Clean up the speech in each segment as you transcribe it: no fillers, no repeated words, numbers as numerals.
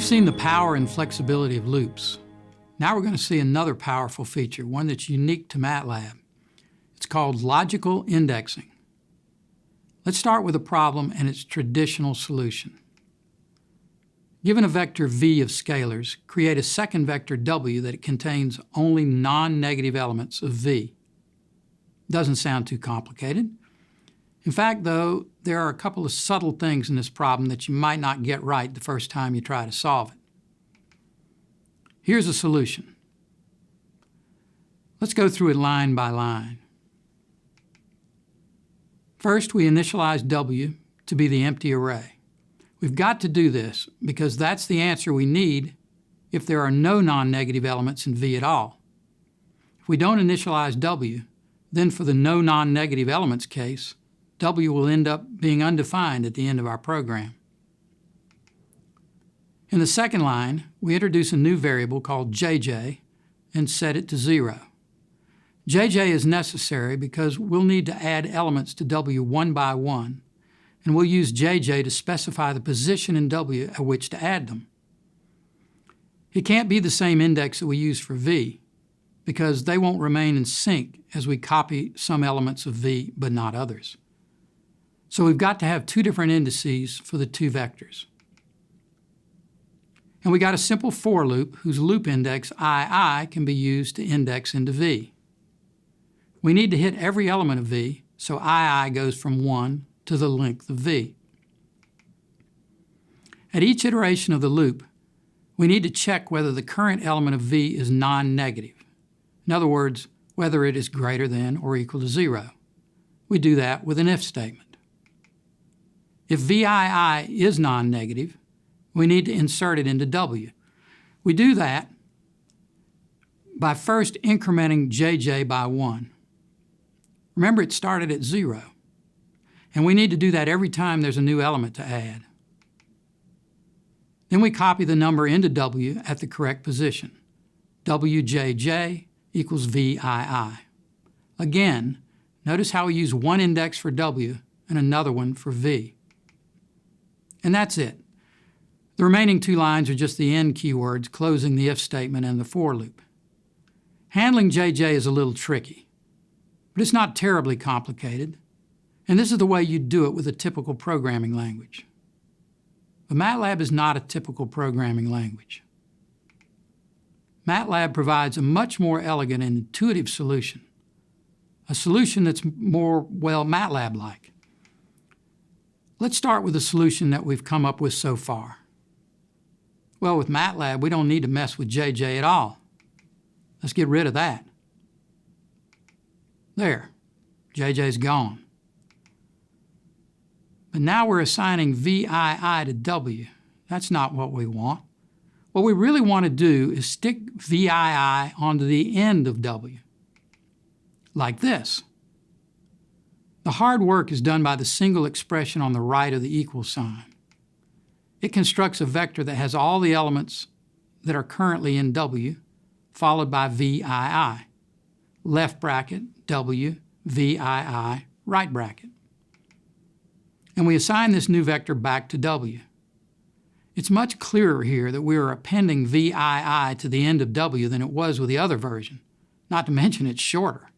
seen the power and flexibility of loops. Now we're going to see another powerful feature, one that's unique to Matlab. It's called logical indexing. Let's start with a problem and its traditional solution. Given a vector v of scalars, create a second vector w that contains only non-negative elements of v. Doesn't sound too complicated. In fact, though, there are a couple of subtle things in this problem that you might not get right the first time you try to solve it. Here's a solution. Let's go through it line by line. First, we initialize w to be the empty array. We've got to do this because that's the answer we need if there are no non-negative elements in v at all. If we don't initialize w, then for the no non-negative elements case, w will end up being undefined at the end of our program. In the second line, we introduce a new variable called jj and set it to 0. jj is necessary because we'll need to add elements to w one by one, and we'll use jj to specify the position in w at which to add them. It can't be the same index that we use for v, because they won't remain in sync as we copy some elements of v but not others. So we've got to have two different indices for the two vectors. And we got a simple for loop whose loop index ii can be used to index into v. We need to hit every element of v, so ii goes from 1 to the length of v. At each iteration of the loop, we need to check whether the current element of v is non-negative. In other words, whether it is greater than or equal to 0. We do that with an if statement. If vii is non-negative, we need to insert it into w. We do that by first incrementing jj by 1. Remember, it started at 0, and we need to do that every time there's a new element to add. Then we copy the number into w at the correct position. wjj equals vii. Again, notice how we use one index for w and another one for v. And that's it. The remaining two lines are just the end keywords closing the if statement and the for loop. Handling jj is a little tricky, but it's not terribly complicated, and this is the way you'd do it with a typical programming language. But Matlab is not a typical programming language. Matlab provides a much more elegant and intuitive solution, a solution that's more, well, Matlab-like. Let's start with the solution that we've come up with so far. Well, with Matlab, we don't need to mess with jj at all. Let's get rid of that. There, jj's gone. But now we're assigning vii to w. That's not what we want. What we really want to do is stick vii onto the end of w, like this. The hard work is done by the single expression on the right of the equal sign. It constructs a vector that has all the elements that are currently in w, followed by vii, left bracket, w, vii, right bracket. And we assign this new vector back to w. It's much clearer here that we are appending vii to the end of w than it was with the other version, not to mention it's shorter.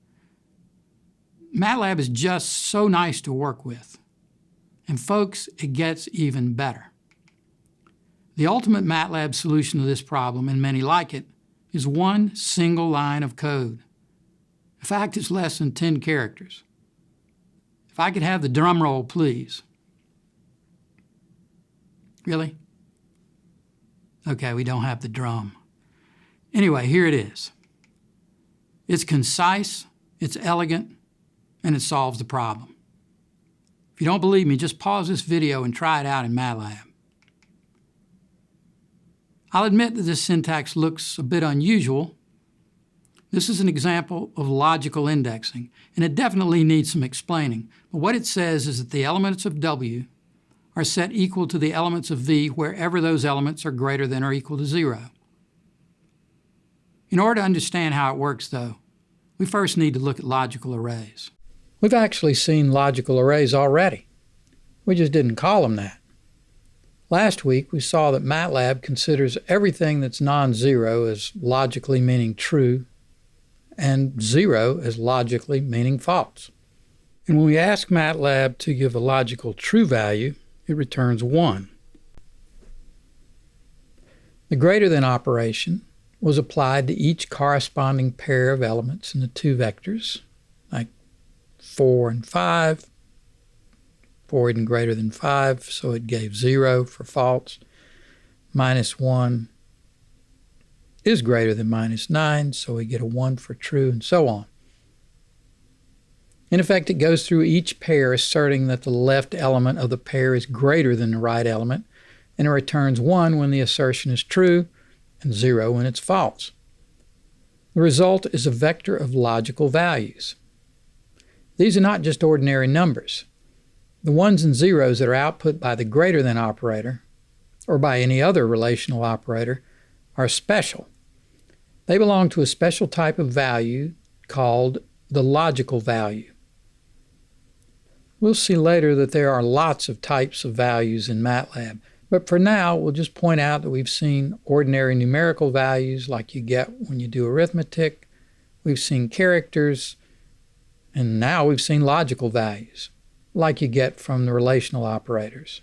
Matlab is just so nice to work with. And folks, it gets even better. The ultimate Matlab solution to this problem, and many like it, is one single line of code. In fact, it's less than 10 characters. If I could have the drum roll, please. Really? Okay, we don't have the drum. Anyway, here it is. It's concise, it's elegant, and it solves the problem. If you don't believe me, just pause this video and try it out in Matlab. I'll admit that this syntax looks a bit unusual. This is an example of logical indexing, and it definitely needs some explaining. But what it says is that the elements of w are set equal to the elements of v wherever those elements are greater than or equal to 0. In order to understand how it works, though, we first need to look at logical arrays. We've actually seen logical arrays already. We just didn't call them that. Last week, we saw that Matlab considers everything that's non-zero as logically meaning true and 0 as logically meaning false. And when we ask Matlab to give a logical true value, it returns 1. The greater than operation was applied to each corresponding pair of elements in the two vectors, like 4 and 5. 4 isn't greater than 5, so it gave 0 for false. -1 is greater than -9, so we get a 1 for true, and so on. In effect, it goes through each pair asserting that the left element of the pair is greater than the right element, and it returns 1 when the assertion is true and 0 when it's false. The result is a vector of logical values. These are not just ordinary numbers. The ones and zeros that are output by the greater than operator, or by any other relational operator, are special. They belong to a special type of value called the logical value. We'll see later that there are lots of types of values in Matlab, but for now we'll just point out that we've seen ordinary numerical values like you get when you do arithmetic, we've seen characters, and now we've seen logical values like you get from the relational operators.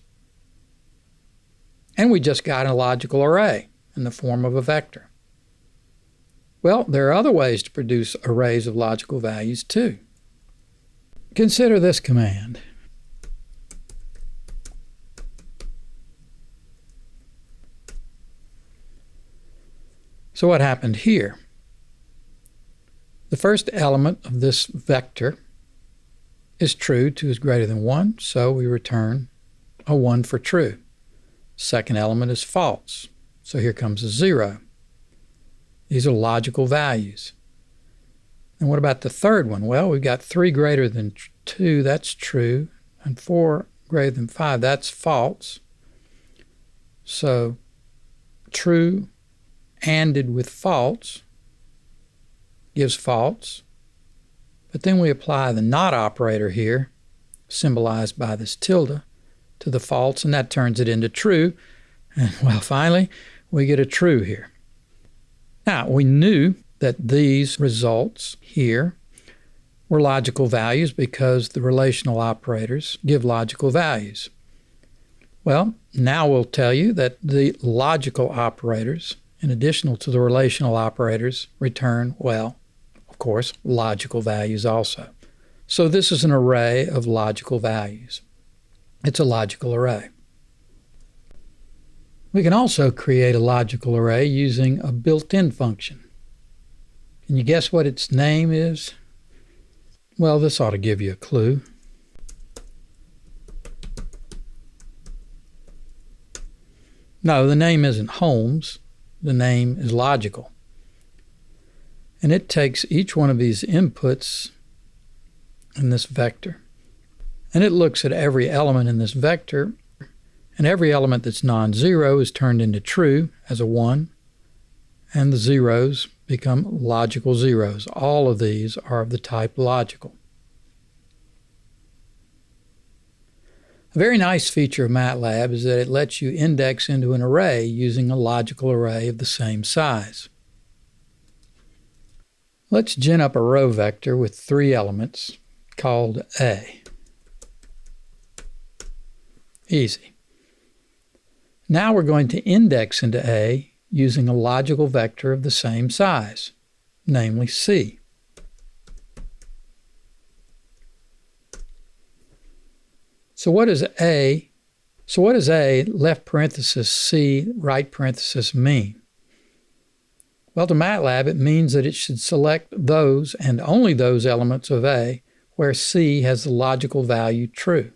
And we just got a logical array in the form of a vector. Well, there are other ways to produce arrays of logical values too. Consider this command. So what happened here? The first element of this vector is true. 2 is greater than 1, so we return a 1 for true. Second element is false, so here comes a 0. These are logical values. And what about the third one? Well, we've got 3 greater than 2, that's true, and 4 greater than 5, that's false. So true ANDed with false gives false. But then we apply the not operator here, symbolized by this tilde, to the false, and that turns it into true. And well, finally, we get a true here. Now, we knew that these results here were logical values because the relational operators give logical values. Well, now we'll tell you that the logical operators, in addition to the relational operators, return, well, of course, logical values also. So this is an array of logical values. It's a logical array. We can also create a logical array using a built-in function. Can you guess what its name is? Well, this ought to give you a clue. No, the name isn't Holmes. The name is logical. And it takes each one of these inputs in this vector, and it looks at every element in this vector, and every element that's non-zero is turned into true as a 1, and the zeros become logical zeros. All of these are of the type logical. A very nice feature of Matlab is that it lets you index into an array using a logical array of the same size. Let's gin up a row vector with 3 elements called A. Easy. Now we're going to index into A using a logical vector of the same size, namely C. So what does A left parenthesis C right parenthesis mean? Well, to Matlab, it means that it should select those and only those elements of A where C has the logical value true.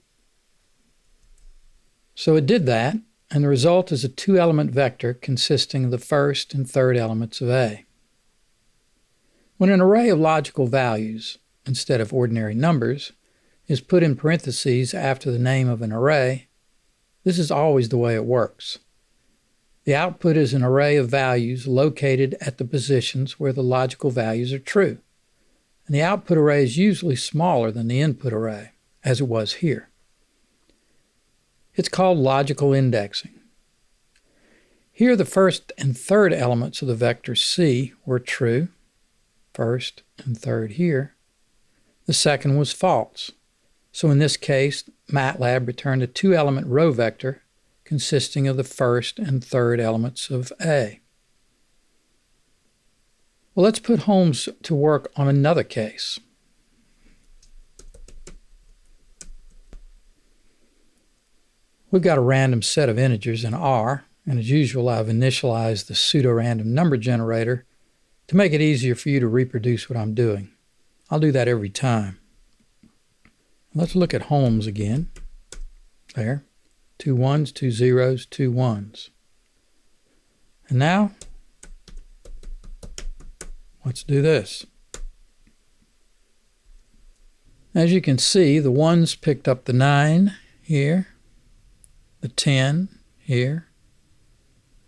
So it did that, and the result is a 2-element vector consisting of the first and third elements of A. When an array of logical values, instead of ordinary numbers, is put in parentheses after the name of an array, this is always the way it works. The output is an array of values located at the positions where the logical values are true. And the output array is usually smaller than the input array, as it was here. It's called logical indexing, Here the first and third elements of the vector C were true, first and third here. The second was false. So in this case, Matlab returned a two-element row vector consisting of the first and third elements of A. Well, let's put Holmes to work on another case. We've got a random set of integers in R, and as usual, I've initialized the pseudo-random number generator to make it easier for you to reproduce what I'm doing. I'll do that every time. Let's look at Holmes again. There. 2 1s, 2 0s, 2 1s. And now, let's do this. As you can see, the 1s picked up the 9 here, the 10 here,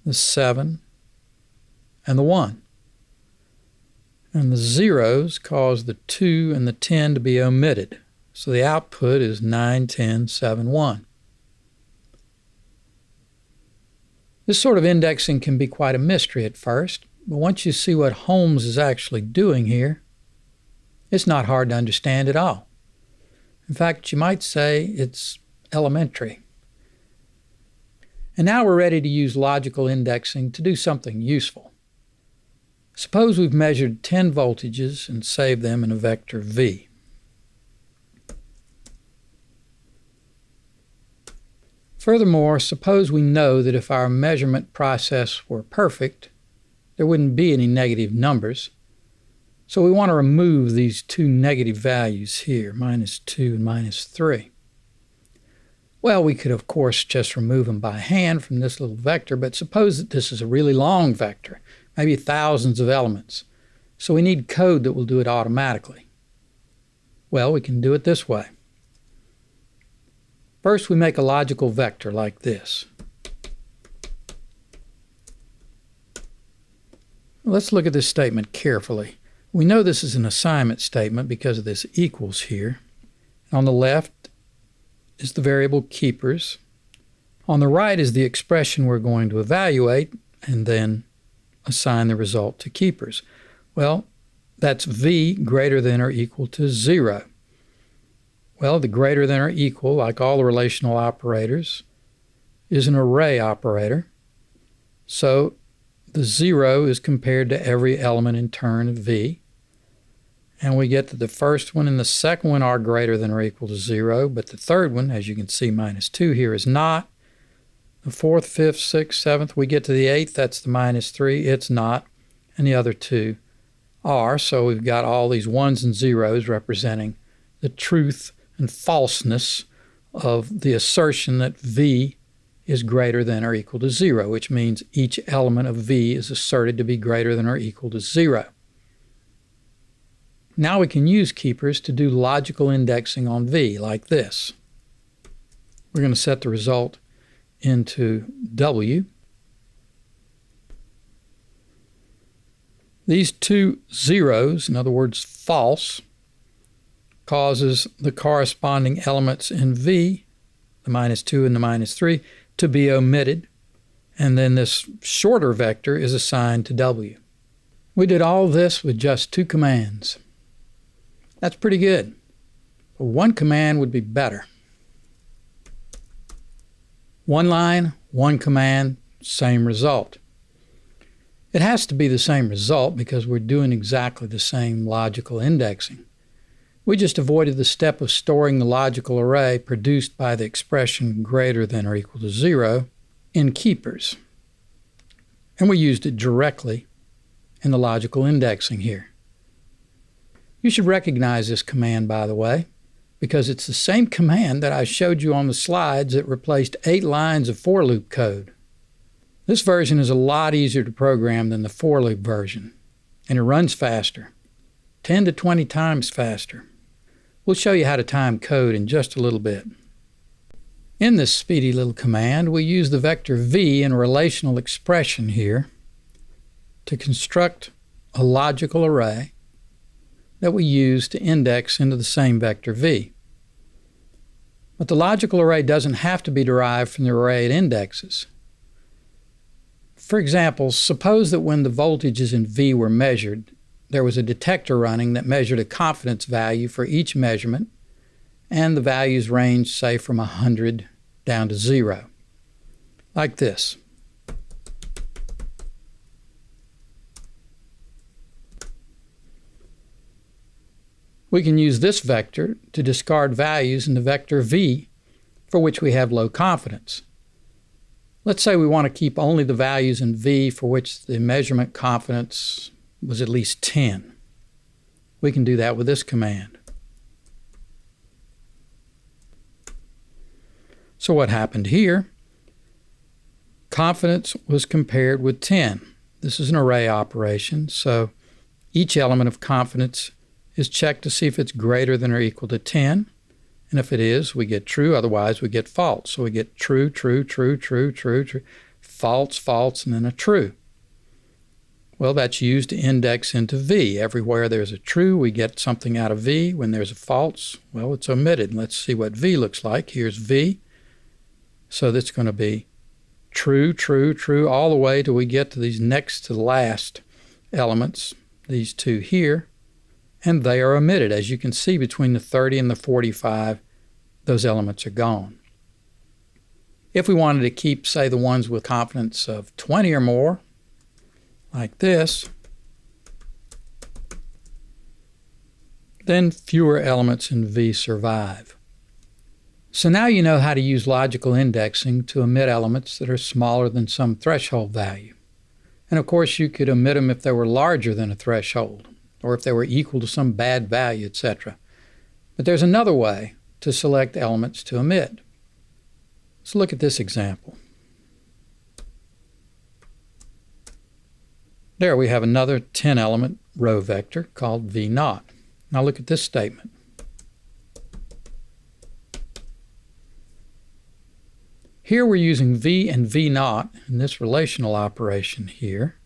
the 7, and the 1. And the 0s caused the 2 and the 10 to be omitted. So the output is 9, 10, 7, 1. This sort of indexing can be quite a mystery at first, but once you see what Holmes is actually doing here, it's not hard to understand at all. In fact, you might say it's elementary. And now we're ready to use logical indexing to do something useful. Suppose we've measured 10 voltages and saved them in a vector V. Furthermore, suppose we know that if our measurement process were perfect, there wouldn't be any negative numbers. So we want to remove these two negative values here, -2 and -3. Well, we could, of course, just remove them by hand from this little vector, but suppose that this is a really long vector, maybe thousands of elements. So we need code that will do it automatically. Well, we can do it this way. First, we make a logical vector like this. Let's look at this statement carefully. We know this is an assignment statement because of this equals here. On the left is the variable keepers. On the right is the expression we're going to evaluate and then assign the result to keepers. Well, that's V greater than or equal to 0. Well, the greater than or equal, like all the relational operators, is an array operator. So the 0 is compared to every element in turn of V. And we get that the first one and the second one are greater than or equal to 0, but the third one, as you can see, -2 here, is not. The fourth, fifth, sixth, seventh, we get to the eighth, that's the -3, it's not. And the other two are. So we've got all these 1s and 0s representing the truth and falseness of the assertion that V is greater than or equal to 0, which means each element of V is asserted to be greater than or equal to 0. Now we can use keepers to do logical indexing on V, like this. We're going to set the result into W. These two zeros, in other words, false, causes the corresponding elements in V, the -2 and the -3, to be omitted, and then this shorter vector is assigned to W. We did all this with just 2 commands. That's pretty good. But 1 command would be better. 1 line, 1 command, same result. It has to be the same result because we're doing exactly the same logical indexing. We just avoided the step of storing the logical array produced by the expression greater than or equal to 0 in keepers. And we used it directly in the logical indexing here. You should recognize this command, by the way, because it's the same command that I showed you on the slides that replaced 8 lines of for loop code. This version is a lot easier to program than the for loop version, and it runs faster, 10 to 20 times faster. We'll show you how to time code in just a little bit. In this speedy little command, we use the vector V in a relational expression here to construct a logical array that we use to index into the same vector V. But the logical array doesn't have to be derived from the array it indexes. For example, suppose that when the voltages in V were measured, there was a detector running that measured a confidence value for each measurement, and the values ranged, say, from 100 down to 0, like this. We can use this vector to discard values in the vector V for which we have low confidence. Let's say we want to keep only the values in V for which the measurement confidence was at least 10. We can do that with this command. So what happened here? Confidence was compared with 10. This is an array operation, so each element of confidence is checked to see if it's greater than or equal to 10. And if it is, we get true. Otherwise, we get false. So we get true, true, true, true, true, true, false, false, and then a true. Well, that's used to index into V. Everywhere there's a true, we get something out of V. When there's a false, well, it's omitted. Let's see what V looks like. Here's V. So that's going to be true, true, true, all the way till we get to these next to the last elements, these two here. And they are omitted. As you can see, between the 30 and the 45, those elements are gone. If we wanted to keep, say, the ones with confidence of 20 or more, like this, then fewer elements in V survive. So now you know how to use logical indexing to omit elements that are smaller than some threshold value. And of course, you could omit them if they were larger than a threshold, or if they were equal to some bad value, etc. But there's another way to select elements to omit. Let's look at this example. There we have another 10-element row vector called V0. Now look at this statement. Here we're using V and V0 in this relational operation here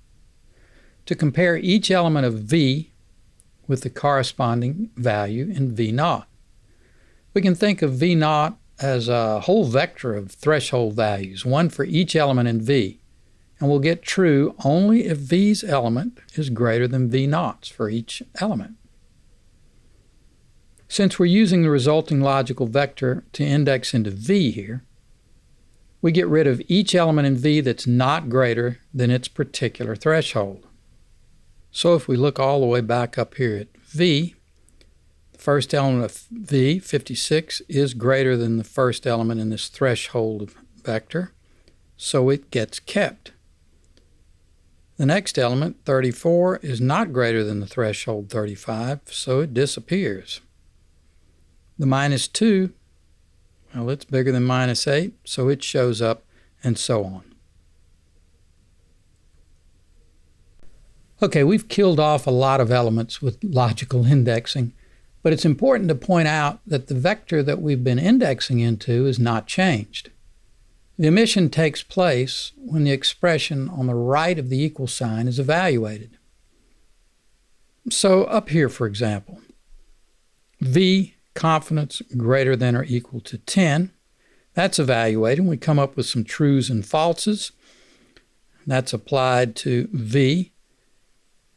to compare each element of V with the corresponding value in V0. We can think of V0 as a whole vector of threshold values, one for each element in V, and we'll get true only if V's element is greater than V0's for each element. Since we're using the resulting logical vector to index into V here, we get rid of each element in V that's not greater than its particular threshold. So if we look all the way back up here at V, the first element of V, 56, is greater than the first element in this threshold vector, so it gets kept. The next element, 34, is not greater than the threshold 35, so it disappears. The minus 2, well, it's bigger than minus 8, so it shows up, and so on. Okay, we've killed off a lot of elements with logical indexing, but it's important to point out that the vector that we've been indexing into is not changed. The omission takes place when the expression on the right of the equal sign is evaluated. So up here, for example, V confidence greater than or equal to 10, that's evaluated, and we come up with some trues and falses. That's applied to V,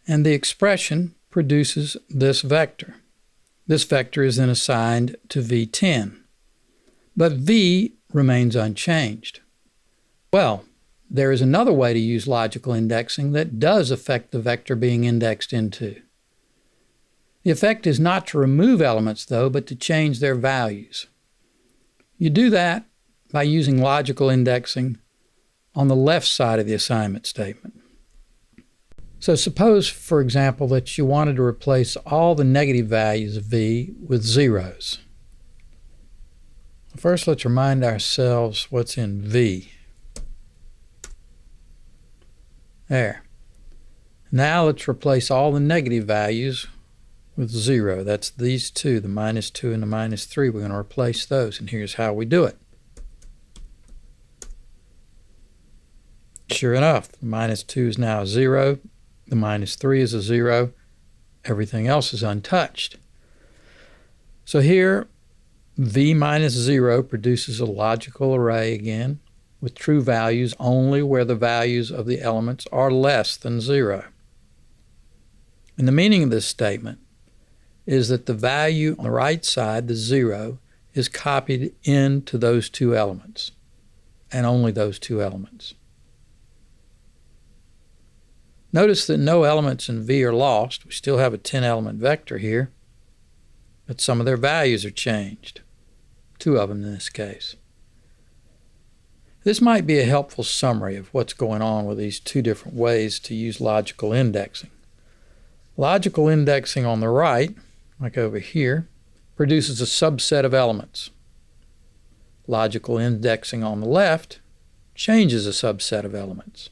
and the expression produces this vector. This vector is then assigned to V10, but V remains unchanged. Well, there is another way to use logical indexing that does affect the vector being indexed into. The effect is not to remove elements, though, but to change their values. You do that by using logical indexing on the left side of the assignment statement. So suppose, for example, that you wanted to replace all the negative values of V with zeros. First, let's remind ourselves what's in V. There. Now let's replace all the negative values with 0. That's these two, the minus 2 and the minus 3. We're going to replace those, and here's how we do it. Sure enough, the minus 2 is now 0. The minus 3 is a 0. Everything else is untouched. So here, V minus 0 produces a logical array again with true values only where the values of the elements are less than 0. And the meaning of this statement is that the value on the right side, the 0, is copied into those two elements, and only those two elements. Notice that no elements in V are lost. We still have a 10-element vector here, but some of their values are changed. 2 of them in this case. This might be a helpful summary of what's going on with these two different ways to use logical indexing. Logical indexing on the right, like over here, produces a subset of elements. Logical indexing on the left changes a subset of elements.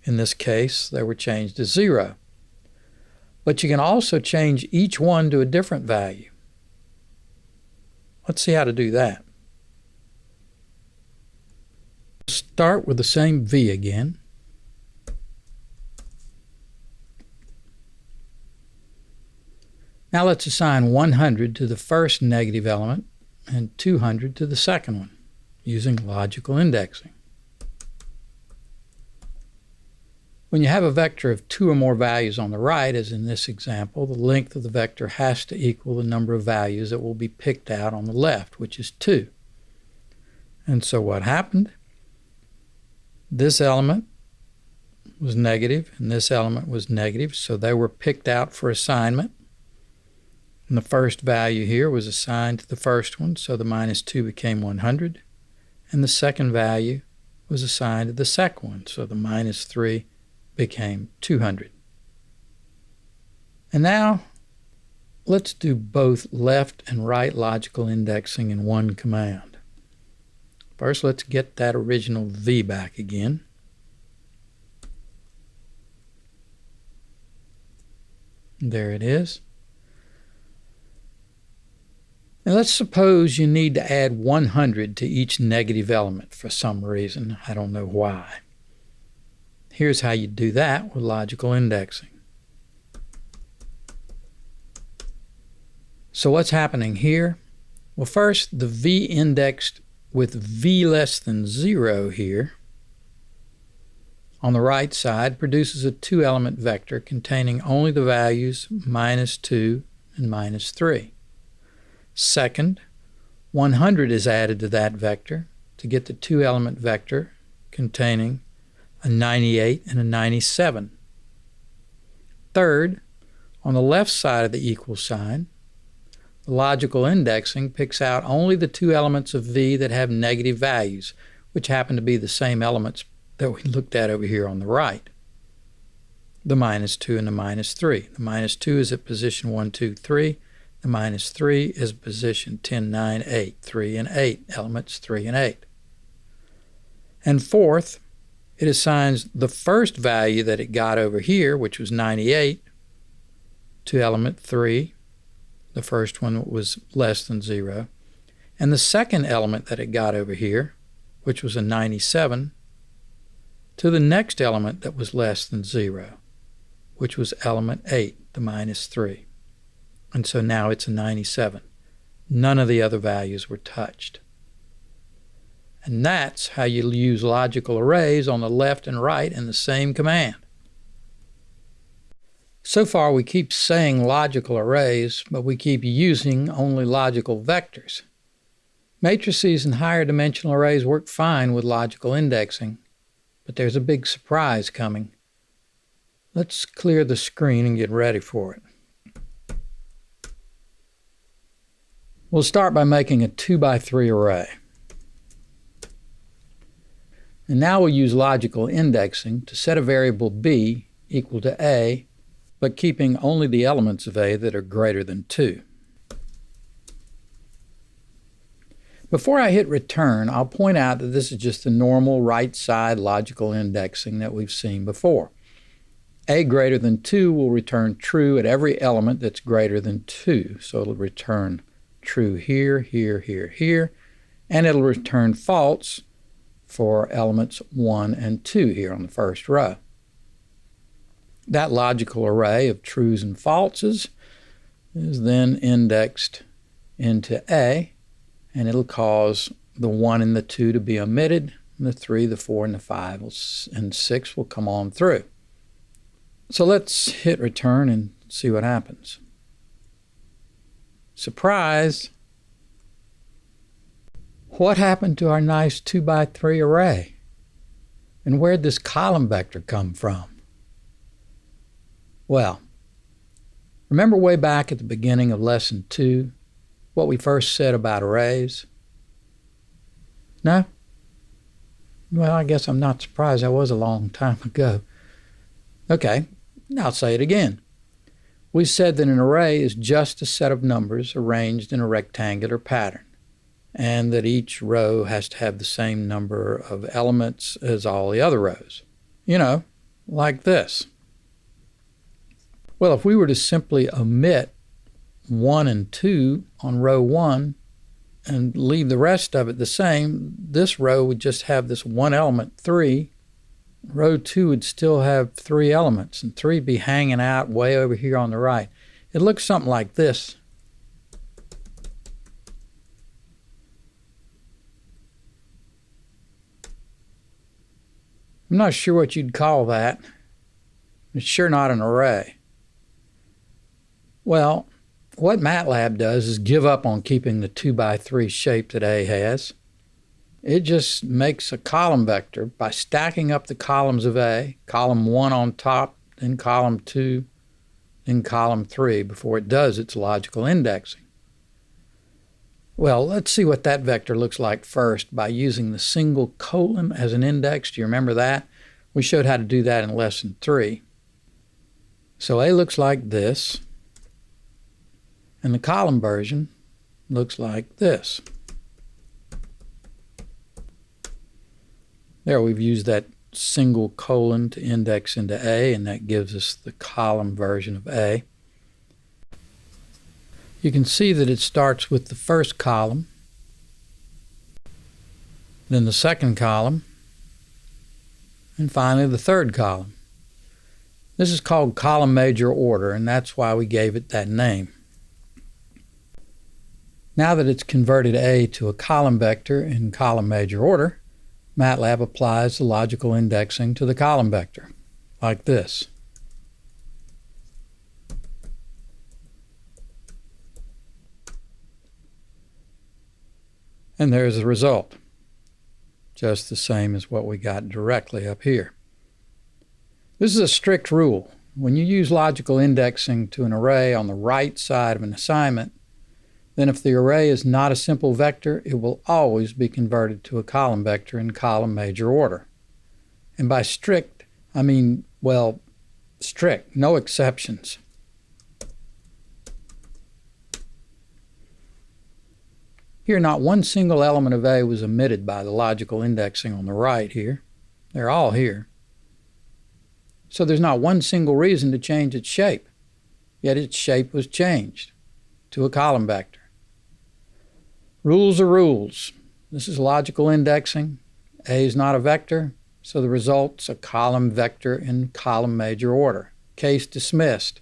In this case, they were changed to 0. But you can also change each one to a different value. Let's see how to do that. Start with the same V again. Now let's assign 100 to the first negative element and 200 to the second one using logical indexing. When you have a vector of 2 or more values on the right, as in this example, the length of the vector has to equal the number of values that will be picked out on the left, which is 2. And so what happened? This element was negative and this element was negative, so they were picked out for assignment. And the first value here was assigned to the first one, so the -2 became 100. And the second value was assigned to the second one, so the -3 became 200. And now let's do both left and right logical indexing in one command. First, let's get that original V back again. There it is. Now let's suppose you need to add 100 to each negative element for some reason. I don't know why. Here's how you do that with logical indexing. So what's happening here? Well, first, the V indexed with V less than 0 here on the right side produces a 2-element vector containing only the values -2 and -3. Second, 100 is added to that vector to get the 2-element vector containing a 98 and a 97. Third, on the left side of the equal sign, the logical indexing picks out only the 2 elements of V that have negative values, which happen to be the same elements that we looked at over here on the right, the -2 and the -3. The -2 is at position 1, 2, 3. The -3 is at position 10, 9, 8, 3, and 8, elements 3 and 8. And fourth, it assigns the first value that it got over here, which was 98, to element 3. The first one was less than 0. And the second element that it got over here, which was a 97, to the next element that was less than 0, which was element 8, the -3. And so now it's a 97. None of the other values were touched. And that's how you use logical arrays on the left and right in the same command. So far we keep saying logical arrays, but we keep using only logical vectors. Matrices and higher dimensional arrays work fine with logical indexing, but there's a big surprise coming. Let's clear the screen and get ready for it. We'll start by making a 2x3 array. And now we'll use logical indexing to set a variable b equal to a, but keeping only the elements of a that are greater than 2. Before I hit return, I'll point out that this is just the normal right side logical indexing that we've seen before. A greater than 2 will return true at every element that's greater than 2. So it'll return true here, here, here, here, and it'll return false for elements 1 and 2 here on the first row. That logical array of trues and falses is then indexed into A, and it'll cause the 1 and the 2 to be omitted, and the 3, the 4, and the 5, and 6 will come on through. So let's hit return and see what happens. Surprise! What happened to our nice 2x3 array? And where'd this column vector come from? Well, remember way back at the beginning of lesson 2, what we first said about arrays? No? Well, I guess I'm not surprised. That was a long time ago. Okay, I'll say it again. We said that an array is just a set of numbers arranged in a rectangular pattern, and that each row has to have the same number of elements as all the other rows. You know, like this. Well, if we were to simply omit 1 and 2 on row 1 and leave the rest of it the same, this row would just have this one element, 3. Row 2 would still have 3 elements, and 3 be hanging out way over here on the right. It looks something like this. I'm not sure what you'd call that. It's sure not an array. Well, what Matlab does is give up on keeping the 2x3 shape that A has. It just makes a column vector by stacking up the columns of A, column 1 on top, then column 2, then column 3 before it does its logical indexing. Well, let's see what that vector looks like first by using the single colon as an index. Do you remember that? We showed how to do that in lesson 3. So A looks like this, and the column version looks like this. There, we've used that single colon to index into A, and that gives us the column version of A. You can see that it starts with the first column, then the second column, and finally the third column. This is called column major order, and that's why we gave it that name. Now that it's converted A to a column vector in column major order, Matlab applies the logical indexing to the column vector, like this. And there's the result, just the same as what we got directly up here. This is a strict rule. When you use logical indexing to an array on the right side of an assignment, then if the array is not a simple vector, it will always be converted to a column vector in column major order. And by strict, I mean, well, strict, no exceptions. Here, not one single element of A was omitted by the logical indexing on the right here. They're all here. So there's not one single reason to change its shape, yet its shape was changed to a column vector. Rules are rules. This is logical indexing. A is not a vector, so the result's a column vector in column major order. Case dismissed.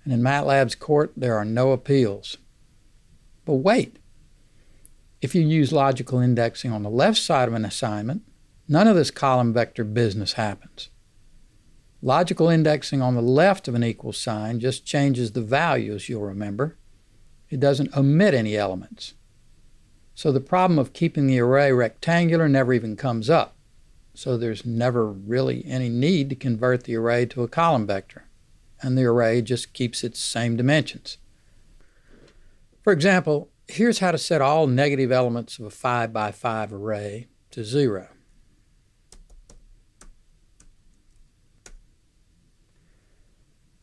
And in Matlab's court, there are no appeals. But wait. If you use logical indexing on the left side of an assignment, none of this column vector business happens. Logical indexing on the left of an equal sign just changes the values, you'll remember. It doesn't omit any elements. So the problem of keeping the array rectangular never even comes up. So there's never really any need to convert the array to a column vector, and the array just keeps its same dimensions. For example, here's how to set all negative elements of a 5x5 array to 0.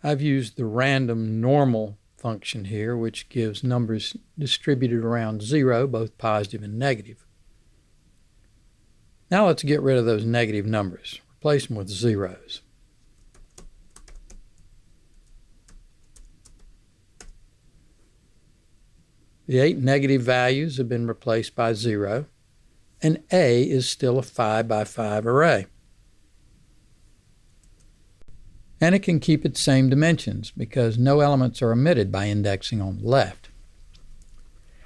I've used the random normal function here, which gives numbers distributed around 0, both positive and negative. Now let's get rid of those negative numbers. Replace them with zeros. The 8 negative values have been replaced by 0, and A is still a 5x5 array. And it can keep its same dimensions because no elements are omitted by indexing on the left.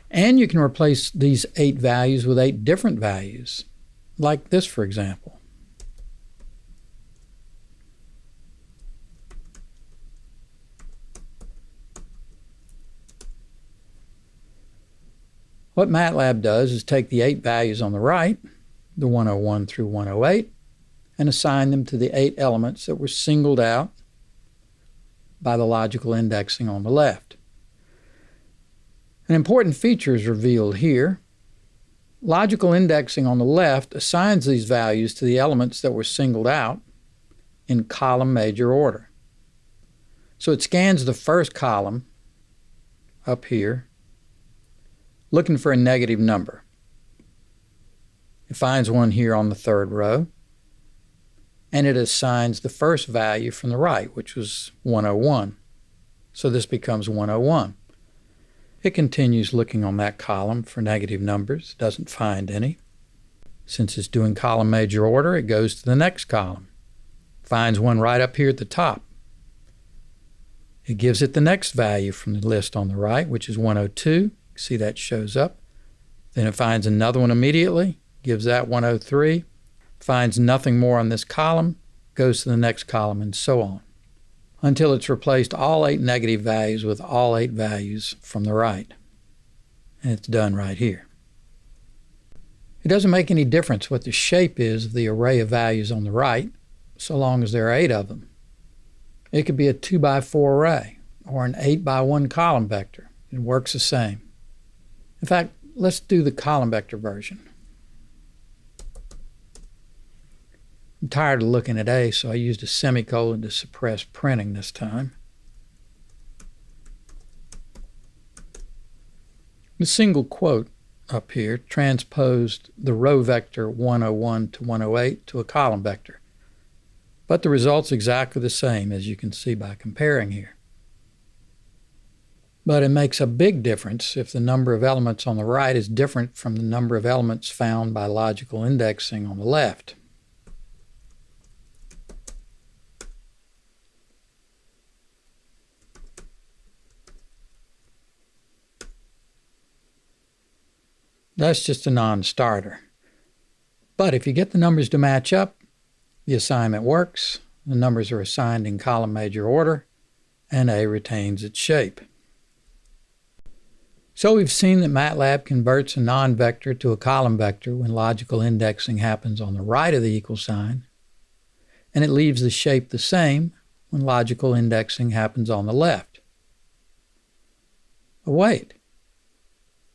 And you can replace these 8 values with 8 different values. like this, for example. What Matlab does is take the 8 values on the right, the 101 through 108, and assign them to the 8 elements that were singled out by the logical indexing on the left. An important feature is revealed here. Logical indexing on the left assigns these values to the elements that were singled out in column major order. So it scans the first column up here, looking for a negative number. It finds one here on the 3rd row, and it assigns the first value from the right, which was 101. So this becomes 101. It continues looking on that column for negative numbers, doesn't find any. Since it's doing column major order, it goes to the next column, finds one right up here at the top. It gives it the next value from the list on the right, which is 102. See that shows up. Then it finds another one immediately, gives that 103, finds nothing more on this column, goes to the next column, and so on, until it's replaced all 8 negative values with all 8 values from the right. And it's done right here. It doesn't make any difference what the shape is of the array of values on the right, so long as there are 8 of them. It could be a 2x4 array or an 8x1 column vector. It works the same. In fact, let's do the column vector version. I'm tired of looking at A, so I used a semicolon to suppress printing this time. The single quote up here transposed the row vector 101 to 108 to a column vector. But the result's exactly the same, as you can see by comparing here. But it makes a big difference if the number of elements on the right is different from the number of elements found by logical indexing on the left. That's just a non-starter. But if you get the numbers to match up, the assignment works, the numbers are assigned in column major order, and A retains its shape. So we've seen that Matlab converts a non-vector to a column vector when logical indexing happens on the right of the equal sign, and it leaves the shape the same when logical indexing happens on the left. But wait,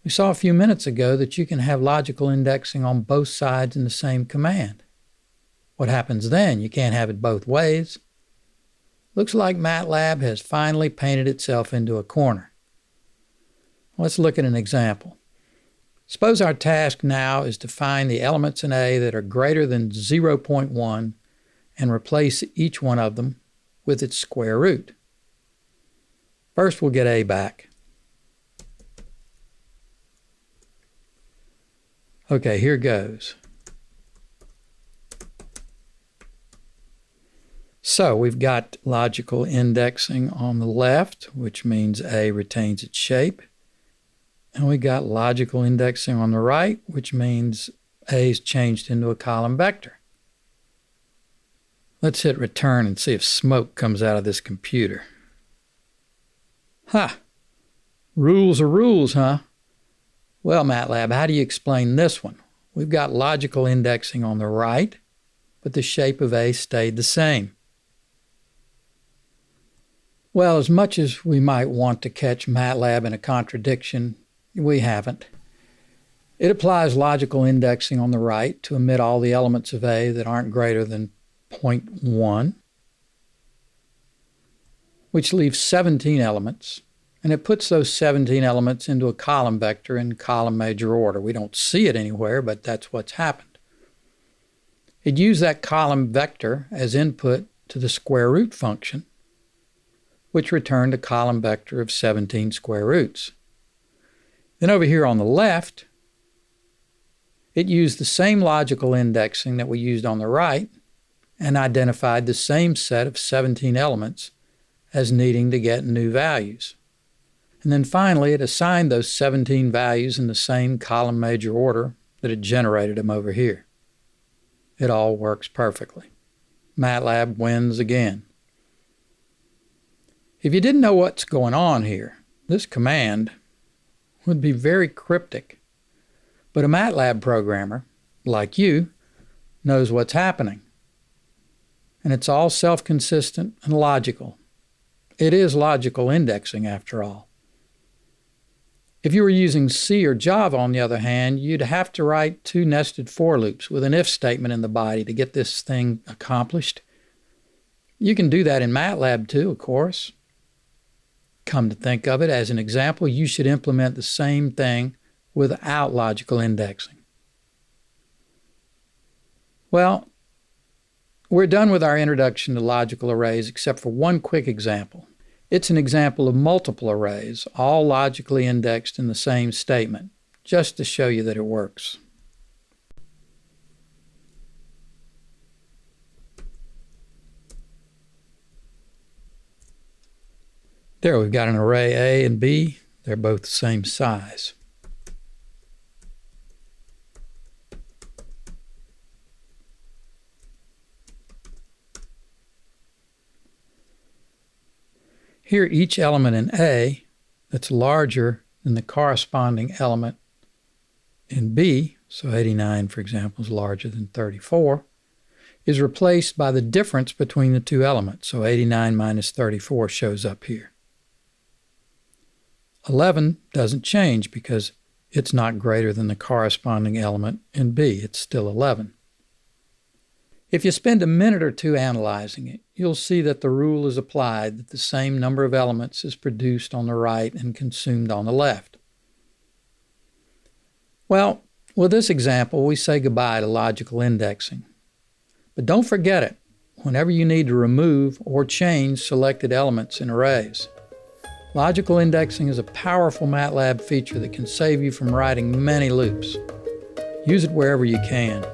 we saw a few minutes ago that you can have logical indexing on both sides in the same command. What happens then? You can't have it both ways. Looks like Matlab has finally painted itself into a corner. Let's look at an example. Suppose our task now is to find the elements in A that are greater than 0.1 and replace each one of them with its square root. First, we'll get A back. Okay, here goes. So we've got logical indexing on the left, which means A retains its shape. And we got logical indexing on the right, which means A is changed into a column vector. Let's hit return and see if smoke comes out of this computer. Ha! Rules are rules, huh? Well, Matlab, how do you explain this one? We've got logical indexing on the right, but the shape of A stayed the same. Well, as much as we might want to catch Matlab in a contradiction, we haven't. It applies logical indexing on the right to omit all the elements of A that aren't greater than 0.1, which leaves 17 elements, and it puts those 17 elements into a column vector in column major order. We don't see it anywhere, but that's what's happened. It used that column vector as input to the square root function, which returned a column vector of 17 square roots. Then over here on the left, it used the same logical indexing that we used on the right and identified the same set of 17 elements as needing to get new values. And then finally, it assigned those 17 values in the same column major order that it generated them over here. it all works perfectly. Matlab wins again. If you didn't know what's going on here, this command would be very cryptic. But a Matlab programmer, like you, knows what's happening. And it's all self-consistent and logical. It is logical indexing, after all. If you were using C or Java, on the other hand, you'd have to write 2 nested for loops with an if statement in the body to get this thing accomplished. You can do that in Matlab too, of course. Come to think of it, as an example, you should implement the same thing without logical indexing. Well, we're done with our introduction to logical arrays except for one quick example. It's an example of multiple arrays, all logically indexed in the same statement, just to show you that it works. There, we've got an array A and B. They're both the same size. Here, each element in A that's larger than the corresponding element in B, so 89, for example, is larger than 34, is replaced by the difference between the two elements, so 89 minus 34 shows up here. 11 doesn't change because it's not greater than the corresponding element in B. It's still 11. If you spend a minute or two analyzing it, you'll see that the rule is applied that the same number of elements is produced on the right and consumed on the left. Well, with this example, we say goodbye to logical indexing. But don't forget it whenever you need to remove or change selected elements in arrays. Logical indexing is a powerful Matlab feature that can save you from writing many loops. Use it wherever you can.